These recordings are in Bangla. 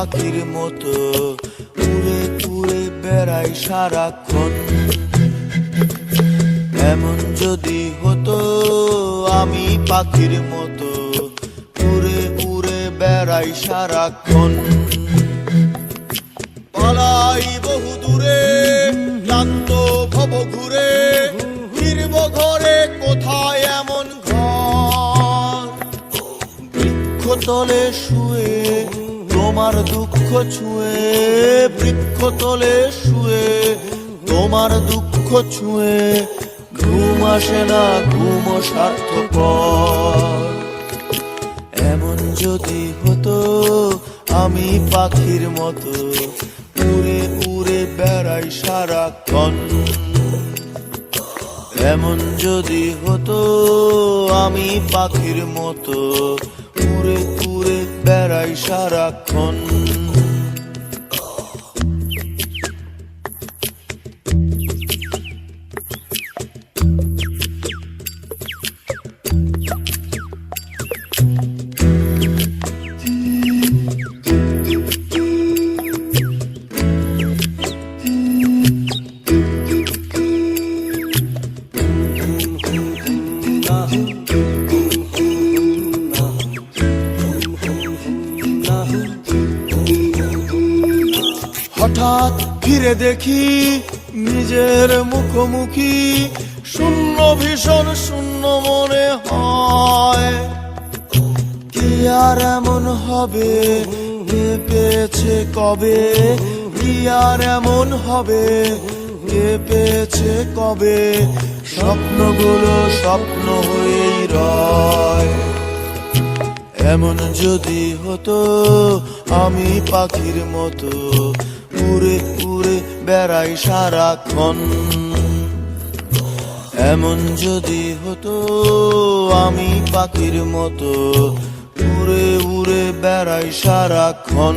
পাখির মতো উড়ে উড়ে বেড়াই সারাক্ষণ। এমন যদি হতো আমি পাখির মতো উড়ে উড়ে বেড়াই সারাক্ষণ। পালাই বহু দূরে ক্লান্ত ভব ঘুরে, ফিরব ঘরে কোথায় এমন ঘর। বৃক্ষতলে শুয়ে তোমার দুঃখ ছুঁয়ে, বৃক্ষতলে শুয়ে তোমার দুঃখ ছুঁয়ে, ঘুম আসে না ঘুম স্বার্থপর। এমন যদি হতো আমি পাখির মতো উড়ে উড়ে বেড়াই সারাক্ষণ। এমন যদি হতো আমি পাখির মতো উড়ে উড়ে বেড়াই সারাক্ষণ। হঠাৎ ফিরে দেখি নিজের মুখোমুখি, শূন্য ভীষণ শূন্য মনে হয়। কি আর এমন হবে কে পেয়েছে কবে, কি আর এমন হবে কে পেয়েছে কবে, স্বপ্নগুলো স্বপ্ন হয়েই রয়। এমন যদি হতো আমি পাখির মতো উড়ে উড়ে বেড়াই সারাক্ষণ। এমন যদি হতো আমি পাখির মতো উড়ে উড়ে বেড়াই সারাক্ষণ।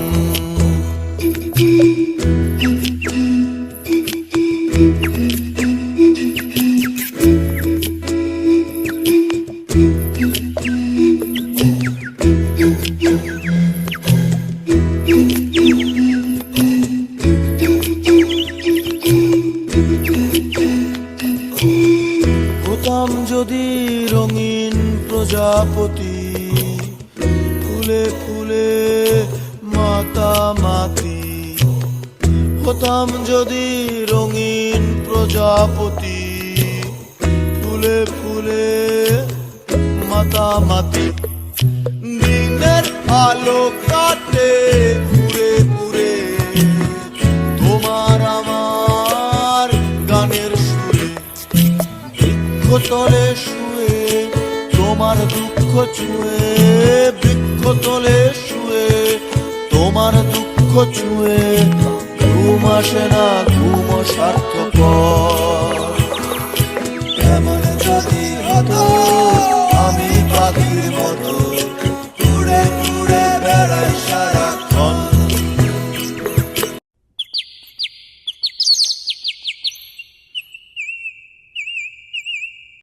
হতাম যদি রঙিন প্রজাপতি, ফুলে ফুলে মাতামাতি। হতাম যদি রঙিন প্রজাপতি, ফুলে ফুলে মাতামাতি। দিনের আলো কাটে ঘুরে ঘুরে তোমার আমার গানের সুরে। বৃক্ষতলে শুয়ে তোমার দুঃখ ছুঁয়ে, বৃক্ষতলে শুয়ে তোমার দুঃখ ছুঁয়ে, ঘুম আসে না ঘুম স্বার্থপর।